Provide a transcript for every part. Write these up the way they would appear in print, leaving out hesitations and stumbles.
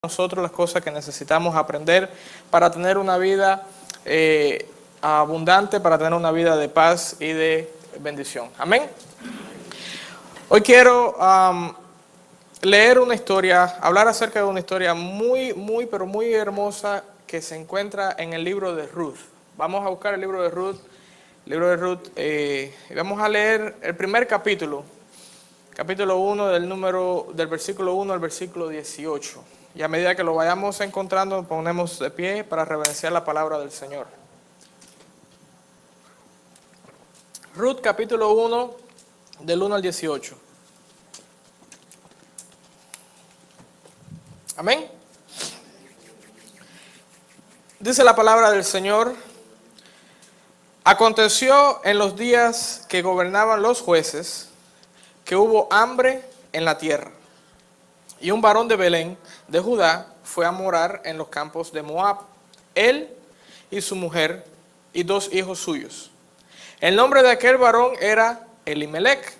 nosotros las cosas que necesitamos aprender para tener una vida abundante, para tener una vida de paz y de bendición. Amén. Hoy quiero leer una historia, hablar acerca de una historia pero muy hermosa que se encuentra en el libro de Ruth. Vamos a buscar el libro de Ruth. Vamos a leer el primer capítulo 1 del versículo 1 al versículo 18. Y a medida que lo vayamos encontrando, nos ponemos de pie para reverenciar la palabra del Señor. Ruth capítulo 1, del 1 al 18. Amén. Dice la palabra del Señor: aconteció en los días que gobernaban los jueces, que hubo hambre en la tierra. Y un varón de Belén, de Judá, fue a morar en los campos de Moab, él y su mujer y 2 hijos suyos. El nombre de aquel varón era Elimelec,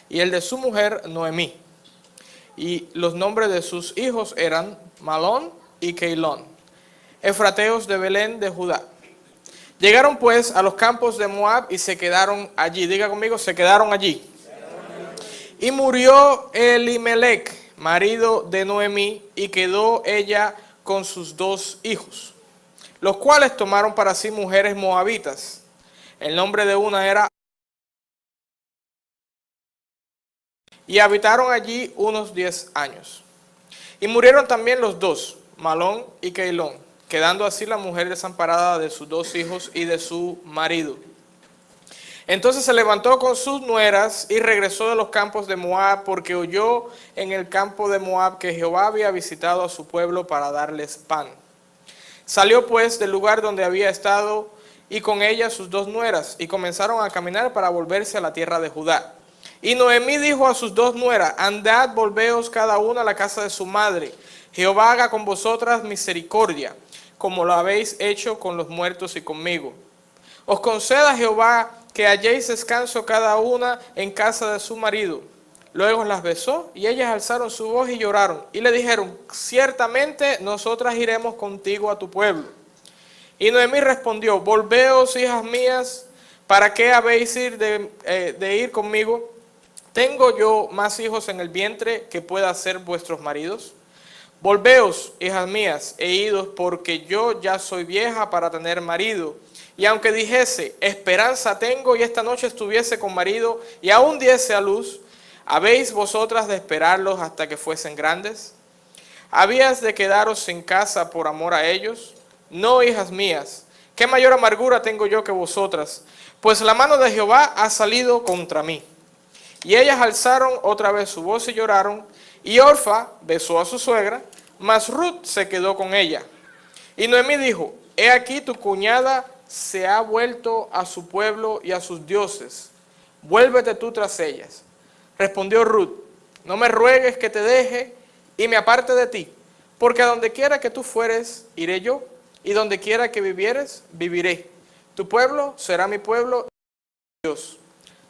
y el de su mujer Noemí. Y los nombres de sus hijos eran Malón y Keilón, efrateos de Belén de Judá. Llegaron pues a los campos de Moab y se quedaron allí. Diga conmigo, se quedaron allí. Y murió Elimelec, marido de Noemí, y quedó ella con sus 2 hijos, los cuales tomaron para sí mujeres moabitas. El nombre de una era, y habitaron allí unos 10 años. Y murieron también los 2, Malón y Keilón, quedando así la mujer desamparada de sus 2 hijos y de su marido. Entonces se levantó con sus nueras y regresó de los campos de Moab, porque oyó en el campo de Moab que Jehová había visitado a su pueblo para darles pan. Salió pues del lugar donde había estado, y con ella sus 2 nueras, y comenzaron a caminar para volverse a la tierra de Judá. Y Noemí dijo a sus 2 nueras: andad, volveos cada una a la casa de su madre. Jehová haga con vosotras misericordia, como lo habéis hecho con los muertos y conmigo. Os conceda Jehová que halléis descanso cada una en casa de su marido. Luego las besó, y ellas alzaron su voz y lloraron, y le dijeron: ciertamente nosotras iremos contigo a tu pueblo. Y Noemí respondió: volveos, hijas mías, ¿para qué habéis de ir conmigo? ¿Tengo yo más hijos en el vientre que pueda ser vuestros maridos? Volveos, hijas mías, e idos, porque yo ya soy vieja para tener marido. Y aunque dijese: esperanza tengo, y esta noche estuviese con marido, y aún diese a luz, ¿habéis vosotras de esperarlos hasta que fuesen grandes? ¿Habías de quedaros sin casa por amor a ellos? No, hijas mías, ¿qué mayor amargura tengo yo que vosotras? Pues la mano de Jehová ha salido contra mí. Y ellas alzaron otra vez su voz y lloraron, y Orfa besó a su suegra, mas Ruth se quedó con ella. Y Noemí dijo: he aquí tu cuñada se ha vuelto a su pueblo y a sus dioses. Vuélvete tú tras ellas. Respondió Ruth: no me ruegues que te deje y me aparte de ti, porque a donde quiera que tú fueres, iré yo, y donde quiera que vivieres, viviré. Tu pueblo será mi pueblo, y Dios.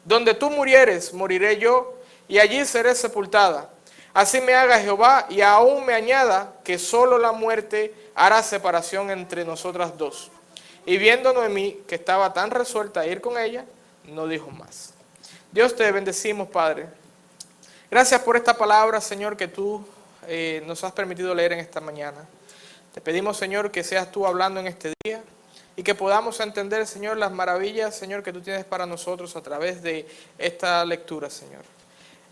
Donde tú murieres, moriré yo, y allí seré sepultada. Así me haga Jehová, y aún me añada, que solo la muerte hará separación entre nosotras 2. Y viendo Noemí que estaba tan resuelta a ir con ella, no dijo más. Dios, te bendecimos, Padre. Gracias por esta palabra, Señor, que tú nos has permitido leer en esta mañana. Te pedimos, Señor, que seas tú hablando en este día, y que podamos entender, Señor, las maravillas, Señor, que tú tienes para nosotros a través de esta lectura, Señor.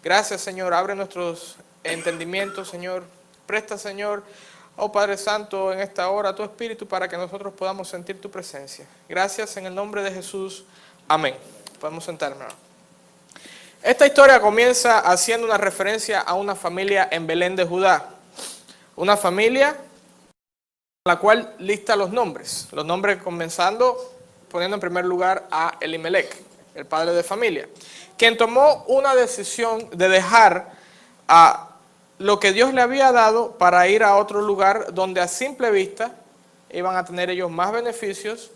Gracias, Señor. Abre nuestros entendimientos, Señor. Presta, Señor, oh Padre Santo, en esta hora tu Espíritu para que nosotros podamos sentir tu presencia. Gracias en el nombre de Jesús. Amén. Podemos sentarnos. Esta historia comienza haciendo una referencia a una familia en Belén de Judá. Una familia la cual lista los nombres comenzando poniendo en primer lugar a Elimelec, el padre de familia, quien tomó una decisión de dejar a lo que Dios le había dado para ir a otro lugar donde a simple vista iban a tener ellos más beneficios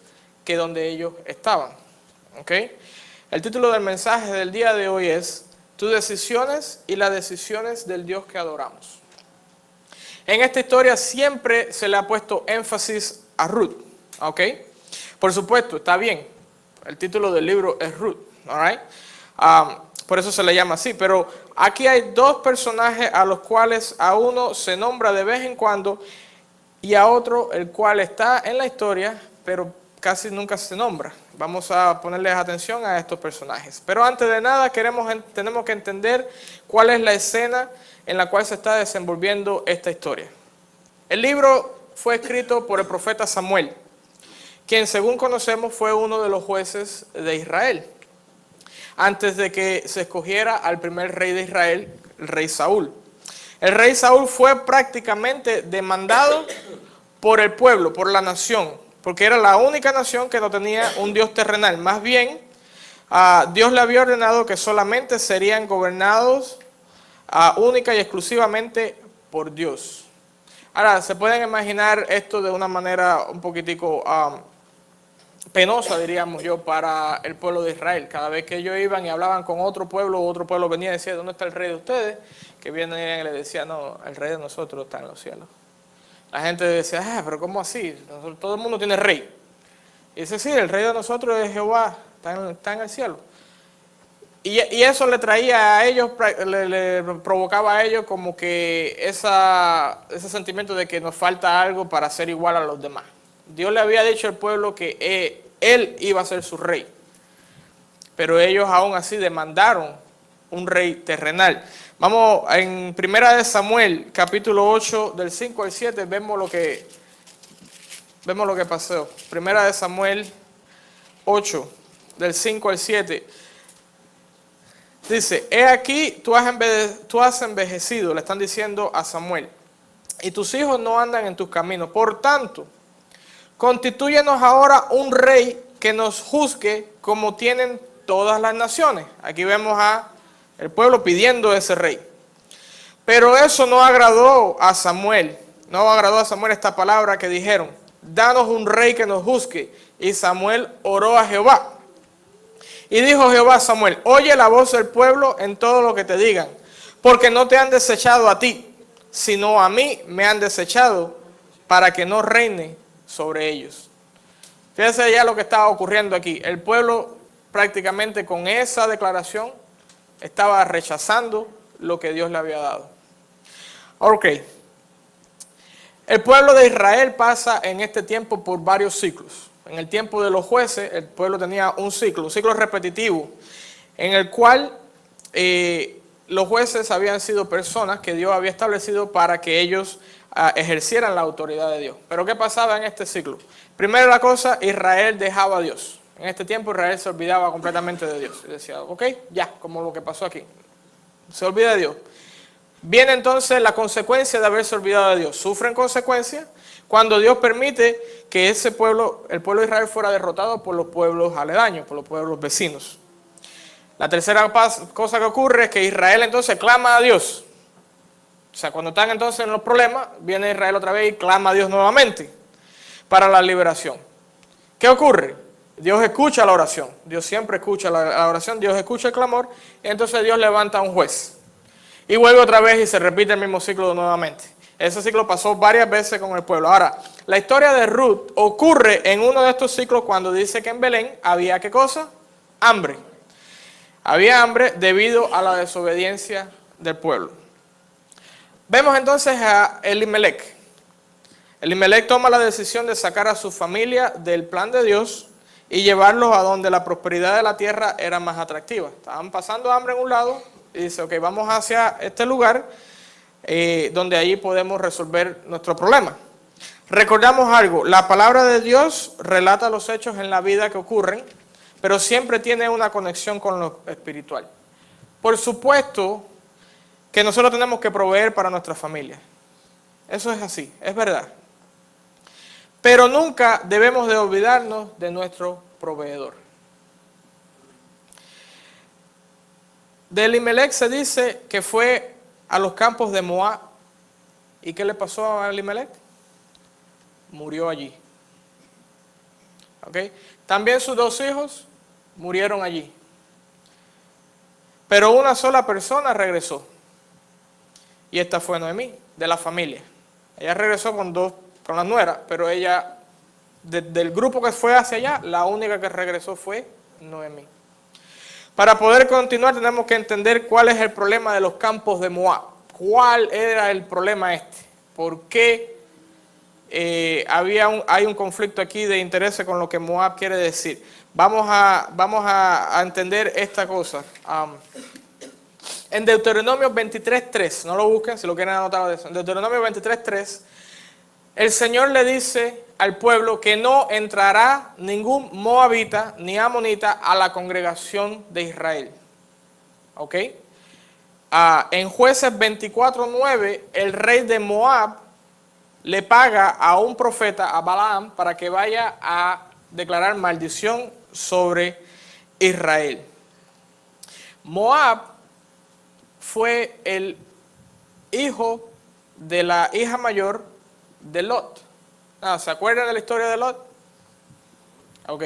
que donde ellos estaban. ¿Okay? El título del mensaje del día de hoy es: tus decisiones y las decisiones del Dios que adoramos. En esta historia siempre se le ha puesto énfasis a Ruth, ¿ok? Por supuesto, está bien. El título del libro es Ruth, all right? Por eso se le llama así. Pero aquí hay dos personajes a los cuales a uno se nombra de vez en cuando y a otro el cual está en la historia, pero casi nunca se nombra. Vamos a ponerles atención a estos personajes. Pero antes de nada tenemos que entender cuál es la escena en la cual se está desenvolviendo esta historia. El libro fue escrito por el profeta Samuel, quien según conocemos fue uno de los jueces de Israel, antes de que se escogiera al primer rey de Israel, el rey Saúl. El rey Saúl fue prácticamente demandado por el pueblo, por la nación, porque era la única nación que no tenía un Dios terrenal. Más bien, Dios le había ordenado que solamente serían gobernados única y exclusivamente por Dios. Ahora, se pueden imaginar esto de una manera un poquitico penosa, diríamos yo, para el pueblo de Israel. Cada vez que ellos iban y hablaban con otro pueblo venía y decía, ¿dónde está el rey de ustedes? Que viene y le decía, no, el rey de nosotros está en los cielos. La gente decía, pero ¿cómo así? Todo el mundo tiene rey. Y dice, sí, el rey de nosotros es Jehová, está en el cielo. Y eso le traía a ellos, le provocaba a ellos como que ese sentimiento de que nos falta algo para ser igual a los demás. Dios le había dicho al pueblo que Él iba a ser su rey. Pero ellos aún así demandaron un rey terrenal. Vamos, en 1 Samuel, capítulo 8, del 5 al 7, vemos lo que pasó. 1 Samuel 8, del 5 al 7. Dice, he aquí, tú has envejecido, le están diciendo a Samuel, y tus hijos no andan en tus caminos. Por tanto, constitúyenos ahora un rey que nos juzgue como tienen todas las naciones. Aquí vemos a el pueblo pidiendo ese rey. Pero eso no agradó a Samuel. No agradó a Samuel esta palabra que dijeron, danos un rey que nos juzgue. Y Samuel oró a Jehová. Y dijo Jehová a Samuel, oye la voz del pueblo en todo lo que te digan, porque no te han desechado a ti, sino a mí me han desechado para que no reine sobre ellos. Fíjense ya lo que estaba ocurriendo aquí. El pueblo prácticamente con esa declaración estaba rechazando lo que Dios le había dado. Ok. El pueblo de Israel pasa en este tiempo por varios ciclos. En el tiempo de los jueces, el pueblo tenía un ciclo repetitivo, en el cual los jueces habían sido personas que Dios había establecido para que ellos ejercieran la autoridad de Dios. Pero ¿qué pasaba en este ciclo? Primero la cosa, Israel dejaba a Dios. En este tiempo Israel se olvidaba completamente de Dios. Y decía, ok, ya, como lo que pasó aquí. Se olvida de Dios. Viene entonces la consecuencia de haberse olvidado de Dios. Sufren consecuencias cuando Dios permite que ese pueblo, el pueblo de Israel, fuera derrotado por los pueblos aledaños, por los pueblos vecinos. La tercera cosa que ocurre es que Israel entonces clama a Dios. O sea, cuando están entonces en los problemas, viene Israel otra vez y clama a Dios nuevamente para la liberación. ¿Qué ocurre? Dios escucha la oración. Dios siempre escucha la oración, Dios escucha el clamor, y entonces Dios levanta a un juez. Y vuelve otra vez y se repite el mismo ciclo nuevamente. Ese ciclo pasó varias veces con el pueblo. Ahora, la historia de Ruth ocurre en uno de estos ciclos cuando dice que en Belén había, ¿qué cosa? Hambre. Había hambre debido a la desobediencia del pueblo. Vemos entonces a Elimelech. Elimelech toma la decisión de sacar a su familia del plan de Dios y llevarlos a donde la prosperidad de la tierra era más atractiva. Estaban pasando hambre en un lado y dice, ok, vamos hacia este lugar donde allí podemos resolver nuestro problema. Recordamos algo, la palabra de Dios relata los hechos en la vida que ocurren, pero siempre tiene una conexión con lo espiritual. Por supuesto que nosotros tenemos que proveer para nuestra familia. Eso es así, es verdad. Pero nunca debemos de olvidarnos de nuestro proveedor. De Elimelech se dice que fue a los campos de Moab. ¿Y qué le pasó a Elimelech? Murió allí. ¿Okay? También sus dos hijos murieron allí. Pero una sola persona regresó. Y esta fue Noemí, de la familia. Ella regresó con la nuera, pero ella, del grupo que fue hacia allá, la única que regresó fue Noemí. Para poder continuar tenemos que entender cuál es el problema de los campos de Moab. ¿Cuál era el problema este? ¿Por qué hay un conflicto aquí de intereses con lo que Moab quiere decir? Vamos a entender esta cosa. En Deuteronomio 23.3, no lo busquen si lo quieren anotar de eso. En Deuteronomio 23.3, el Señor le dice al pueblo que no entrará ningún moabita ni amonita a la congregación de Israel. ¿Ok? En Jueces 24.9, el rey de Moab le paga a un profeta, a Balaam, para que vaya a declarar maldición sobre Israel. Moab fue el hijo de la hija mayor de Lot. ¿Se acuerdan de la historia de Lot? Ok.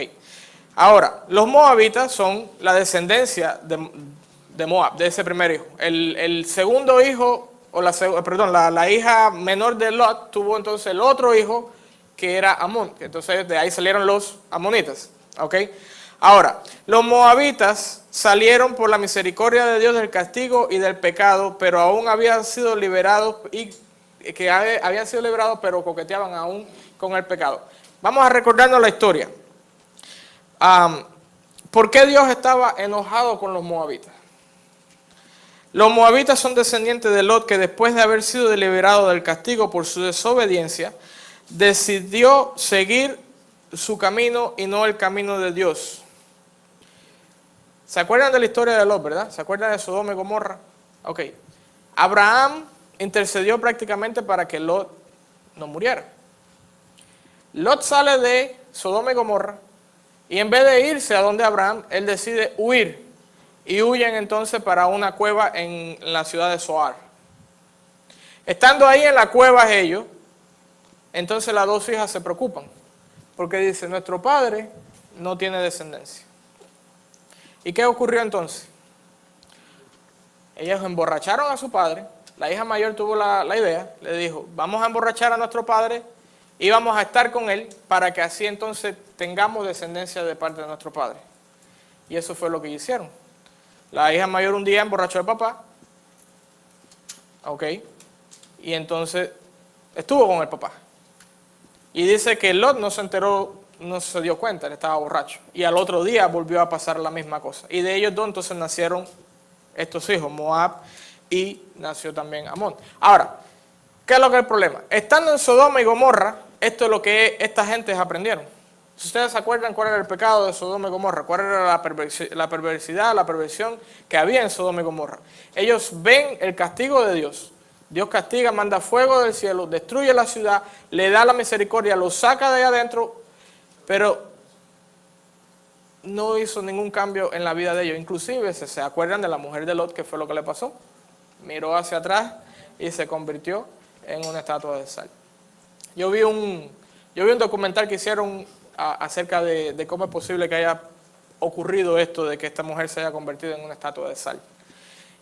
Ahora, los moabitas son la descendencia de Moab, de ese primer hijo. El segundo hijo, la hija menor de Lot tuvo entonces el otro hijo que era Amón. Entonces de ahí salieron los amonitas. Ok. Ahora, los moabitas salieron por la misericordia de Dios del castigo y del pecado, pero aún habían sido liberados pero coqueteaban aún con el pecado. Vamos a recordarnos la historia. ¿Por qué Dios estaba enojado con los moabitas? Los moabitas son descendientes de Lot, que después de haber sido liberado del castigo por su desobediencia, decidió seguir su camino y no el camino de Dios. ¿Se acuerdan de la historia de Lot, verdad? ¿Se acuerdan de Sodoma y Gomorra? Ok. Abraham intercedió prácticamente para que Lot no muriera. Lot sale de Sodoma y Gomorra y en vez de irse a donde Abraham, él decide huir. Y huyen entonces para una cueva en la ciudad de Zoar. Estando ahí en la cueva ellos, entonces las dos hijas se preocupan. Porque dice, nuestro padre no tiene descendencia. ¿Y qué ocurrió entonces? Ellos emborracharon a su padre. La hija mayor tuvo la idea, le dijo, vamos a emborrachar a nuestro padre y vamos a estar con él para que así entonces tengamos descendencia de parte de nuestro padre. Y eso fue lo que hicieron. La hija mayor un día emborrachó al papá, ok, y entonces estuvo con el papá. Y dice que Lot no se enteró, no se dio cuenta, él estaba borracho. Y al otro día volvió a pasar la misma cosa. Y de ellos dos entonces nacieron estos hijos, Moab, y nació también Amón. Ahora, ¿qué es lo que es el problema? Estando en Sodoma y Gomorra, esto es lo que estas gentes aprendieron. Si ustedes se acuerdan cuál era el pecado de Sodoma y Gomorra, cuál era la perversión que había en Sodoma y Gomorra. Ellos ven el castigo de Dios. Dios castiga, manda fuego del cielo, destruye la ciudad, le da la misericordia, lo saca de ahí adentro, pero no hizo ningún cambio en la vida de ellos. Inclusive, se acuerdan de la mujer de Lot, que fue lo que le pasó. Miró hacia atrás y se convirtió en una estatua de sal. Yo vi un documental que hicieron acerca de cómo es posible que haya ocurrido esto de que esta mujer se haya convertido en una estatua de sal.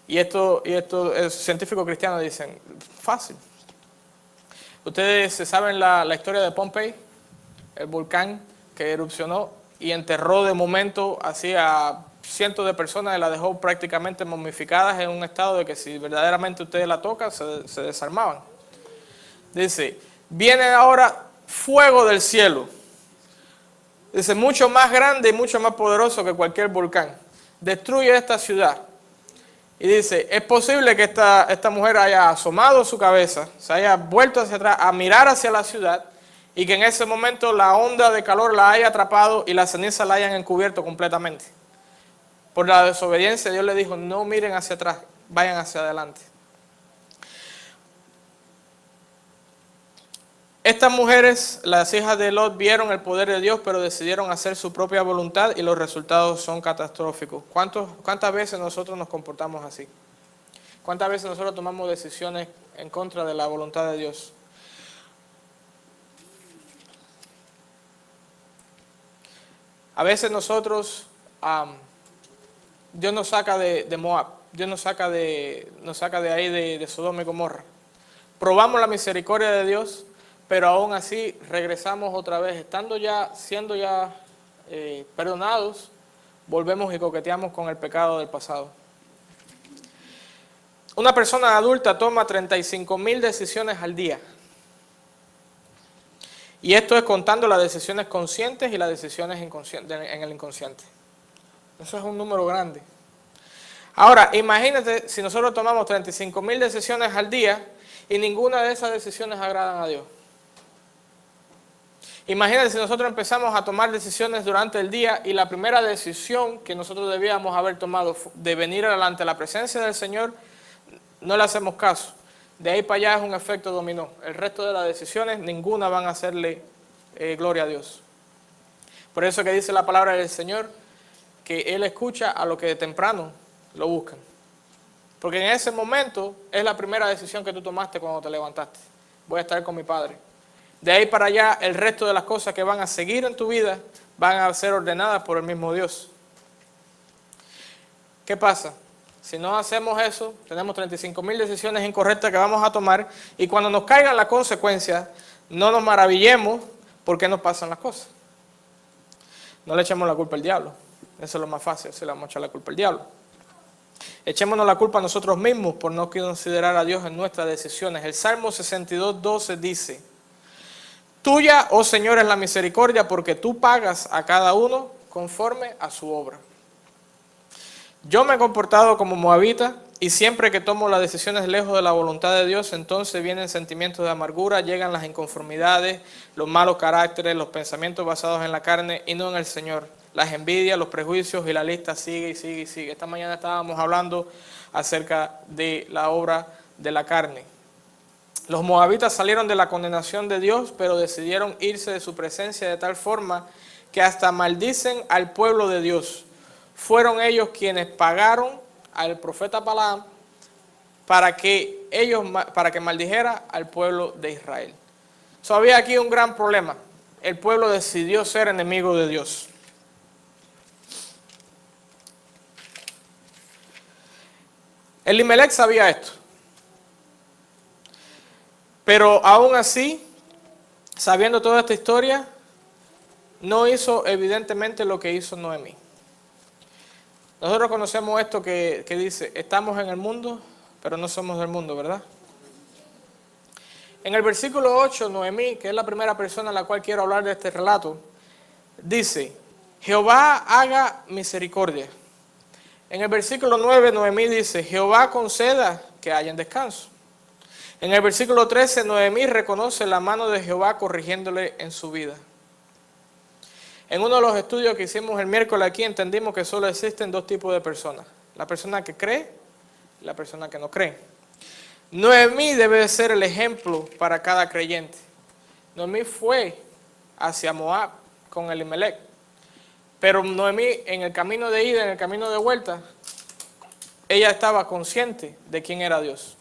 Y esto científicos cristianos dicen, fácil. Ustedes saben la historia de Pompey, el volcán que erupcionó y enterró de momento así a cientos de personas y la dejó prácticamente momificadas en un estado de que si verdaderamente ustedes la tocan, se desarmaban. Dice, viene ahora fuego del cielo. Dice, mucho más grande y mucho más poderoso que cualquier volcán. Destruye esta ciudad. Y dice, es posible que esta mujer haya asomado su cabeza, se haya vuelto hacia atrás a mirar hacia la ciudad y que en ese momento la onda de calor la haya atrapado y las cenizas la hayan encubierto completamente. Por la desobediencia, Dios le dijo, no miren hacia atrás, vayan hacia adelante. Estas mujeres, las hijas de Lot, vieron el poder de Dios, pero decidieron hacer su propia voluntad y los resultados son catastróficos. ¿Cuántas veces nosotros nos comportamos así? ¿Cuántas veces nosotros tomamos decisiones en contra de la voluntad de Dios? A veces nosotros, Dios nos saca de Moab, Dios nos saca de ahí de Sodoma y Gomorra. probamos la misericordia de Dios, pero aún así regresamos otra vez, siendo ya perdonados, volvemos y coqueteamos con el pecado del pasado. Una persona adulta toma 35,000 decisiones al día. Y esto es contando las decisiones conscientes y las decisiones en el inconsciente. Eso es un número grande. Ahora, imagínate si nosotros tomamos 35,000 decisiones al día y ninguna de esas decisiones agradan a Dios. Imagínate si nosotros empezamos a tomar decisiones durante el día y la primera decisión que nosotros debíamos haber tomado de venir ante la presencia del Señor, no le hacemos caso. De ahí para allá es un efecto dominó. El resto de las decisiones, ninguna van a hacerle gloria a Dios. Por eso que dice la palabra del Señor, que Él escucha a los que de temprano lo buscan. Porque en ese momento es la primera decisión que tú tomaste cuando te levantaste. Voy a estar con mi Padre. De ahí para allá, el resto de las cosas que van a seguir en tu vida van a ser ordenadas por el mismo Dios. ¿Qué pasa? Si no hacemos eso, tenemos 35,000 decisiones incorrectas que vamos a tomar y cuando nos caigan las consecuencias, no nos maravillemos porque nos pasan las cosas. No le echemos la culpa al diablo. Eso es lo más fácil, se le vamos a echar la culpa al diablo. Echémonos la culpa a nosotros mismos por no considerar a Dios en nuestras decisiones. El Salmo 62:12 dice: Tuya, oh Señor, es la misericordia, porque tú pagas a cada uno conforme a su obra. Yo me he comportado como moabita, y siempre que tomo las decisiones lejos de la voluntad de Dios, entonces vienen sentimientos de amargura, llegan las inconformidades, los malos caracteres, los pensamientos basados en la carne y no en el Señor, las envidias, los prejuicios, y la lista sigue y sigue y sigue. Esta mañana estábamos hablando acerca de la obra de la carne. Los moabitas salieron de la condenación de Dios, pero decidieron irse de su presencia de tal forma que hasta maldicen al pueblo de Dios. Fueron ellos quienes pagaron al profeta Balaam para que maldijera al pueblo de Israel. Había aquí un gran problema. El pueblo decidió ser enemigo de Dios. Elimelech sabía esto. Pero aún así, sabiendo toda esta historia, no hizo evidentemente lo que hizo Noemí. Nosotros conocemos esto que dice, estamos en el mundo, pero no somos del mundo, ¿verdad? En el versículo 8, Noemí, que es la primera persona a la cual quiero hablar de este relato, dice, Jehová haga misericordia. En el versículo 9, Noemí dice, Jehová conceda que haya descanso. En el versículo 13, Noemí reconoce la mano de Jehová corrigiéndole en su vida. En uno de los estudios que hicimos el miércoles aquí entendimos que solo existen dos tipos de personas. La persona que cree y la persona que no cree. Noemí debe de ser el ejemplo para cada creyente. Noemí fue hacia Moab con Elimelech. Pero Noemí en el camino de ida, en el camino de vuelta, ella estaba consciente de quién era Dios.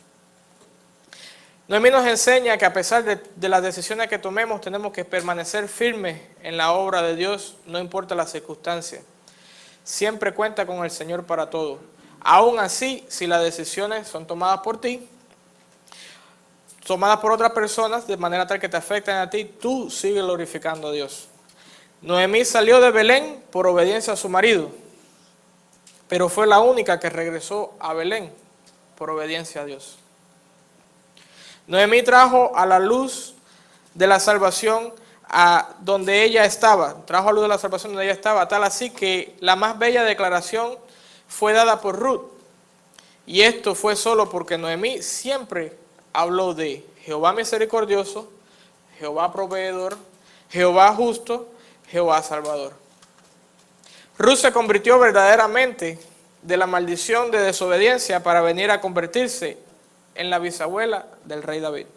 Noemí nos enseña que a pesar de las decisiones que tomemos, tenemos que permanecer firmes en la obra de Dios, no importa las circunstancias. Siempre cuenta con el Señor para todo. Aún así, si las decisiones son tomadas por ti, tomadas por otras personas, de manera tal que te afecten a ti, tú sigues glorificando a Dios. Noemí salió de Belén por obediencia a su marido, pero fue la única que regresó a Belén por obediencia a Dios. Noemí trajo a la luz de la salvación a donde ella estaba, tal así que la más bella declaración fue dada por Ruth. Y esto fue solo porque Noemí siempre habló de Jehová misericordioso, Jehová proveedor, Jehová justo, Jehová salvador. Ruth se convirtió verdaderamente de la maldición de desobediencia para venir a convertirse en la bisabuela del rey David.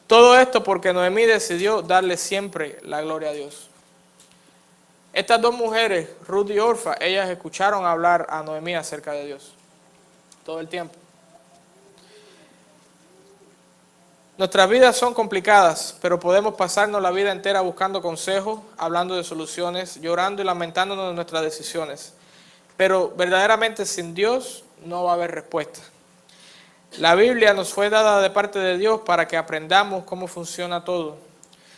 Todo esto porque Noemí decidió darle siempre la gloria a Dios. Estas dos mujeres, Ruth y Orfa, ellas escucharon hablar a Noemí acerca de Dios todo el tiempo. Nuestras vidas son complicadas, pero podemos pasarnos la vida entera buscando consejos, hablando de soluciones, llorando y lamentándonos de nuestras decisiones. Pero verdaderamente sin Dios no va a haber respuesta. La Biblia nos fue dada de parte de Dios para que aprendamos cómo funciona todo.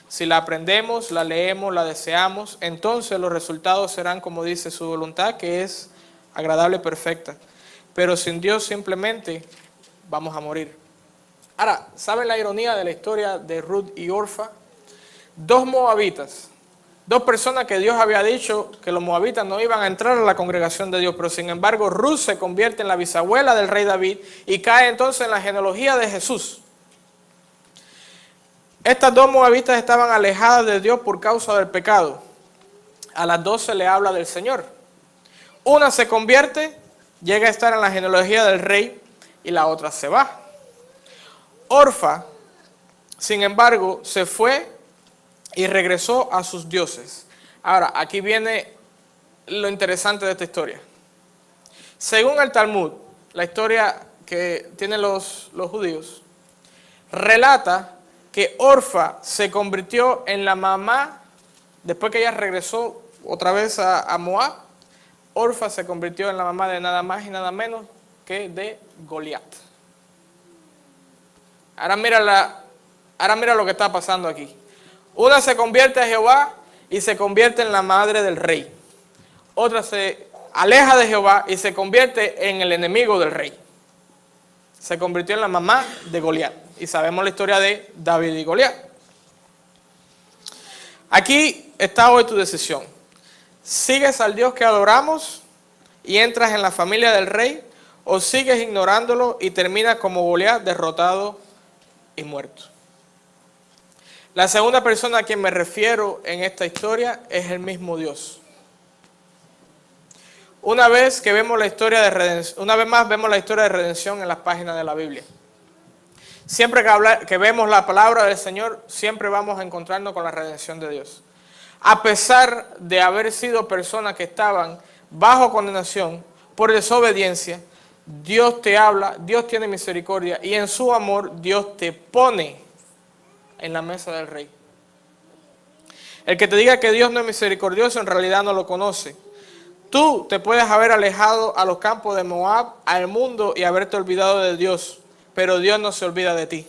Si la aprendemos, la leemos, la deseamos, entonces los resultados serán como dice su voluntad, que es agradable y perfecta. Pero sin Dios simplemente vamos a morir. Ahora, ¿saben la ironía de la historia de Ruth y Orfa? Dos moabitas, dos personas que Dios había dicho que los moabitas no iban a entrar a la congregación de Dios, pero sin embargo Ruth se convierte en la bisabuela del rey David y cae entonces en la genealogía de Jesús. Estas dos moabitas estaban alejadas de Dios por causa del pecado. A las dos se le habla del Señor. Una se convierte, llega a estar en la genealogía del rey y la otra se va. Orfa, sin embargo, se fue y regresó a sus dioses. Ahora, aquí viene lo interesante de esta historia. Según el Talmud, la historia que tienen los judíos, relata que Orfa se convirtió en la mamá, después que ella regresó otra vez a Moab, Orfa se convirtió en la mamá de nada más y nada menos que de Goliat. Ahora mira lo que está pasando aquí. Una se convierte a Jehová y se convierte en la madre del rey. Otra se aleja de Jehová y se convierte en el enemigo del rey. Se convirtió en la mamá de Goliat. Y sabemos la historia de David y Goliat. Aquí está hoy tu decisión. ¿Sigues al Dios que adoramos y entras en la familia del rey? ¿O sigues ignorándolo y terminas como Goliat, derrotado y muerto? La segunda persona a quien me refiero en esta historia es el mismo Dios. Una vez que vemos la historia de redención, una vez más vemos la historia de redención en las páginas de la Biblia. Siempre que vemos la palabra del Señor, siempre vamos a encontrarnos con la redención de Dios. A pesar de haber sido personas que estaban bajo condenación por desobediencia, Dios te habla, Dios tiene misericordia y en su amor Dios te pone en la mesa del rey. El que te diga que Dios no es misericordioso en realidad no lo conoce. Tú te puedes haber alejado a los campos de Moab, al mundo y haberte olvidado de Dios, pero Dios no se olvida de ti.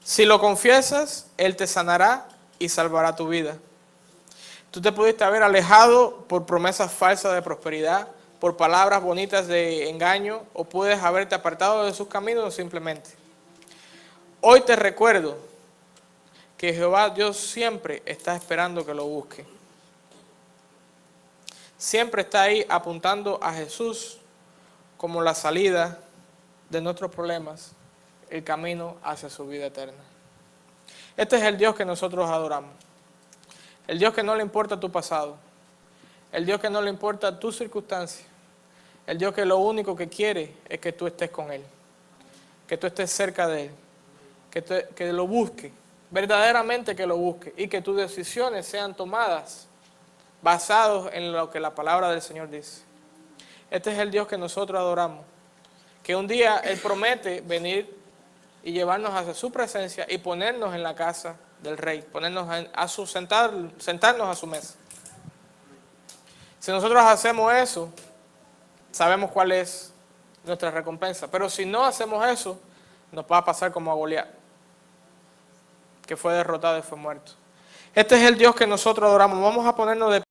Si lo confiesas, Él te sanará y salvará tu vida. Tú te pudiste haber alejado por promesas falsas de prosperidad, por palabras bonitas de engaño, o puedes haberte apartado de sus caminos simplemente. Hoy te recuerdo que Jehová Dios siempre está esperando que lo busque. Siempre está ahí apuntando a Jesús como la salida de nuestros problemas, el camino hacia su vida eterna. Este es el Dios que nosotros adoramos. El Dios que no le importa tu pasado. El Dios que no le importa tus circunstancias. El Dios que lo único que quiere es que tú estés con Él. Que tú estés cerca de Él. Que lo busque. Verdaderamente que lo busque. Y que tus decisiones sean tomadas basados en lo que la palabra del Señor dice. Este es el Dios que nosotros adoramos. Que un día Él promete venir y llevarnos hacia su presencia y ponernos en la casa del Rey. Sentarnos a su mesa. Si nosotros hacemos eso, sabemos cuál es nuestra recompensa. Pero si no hacemos eso, nos va a pasar como a Goliat, que fue derrotado y fue muerto. Este es el Dios que nosotros adoramos. Vamos a ponernos de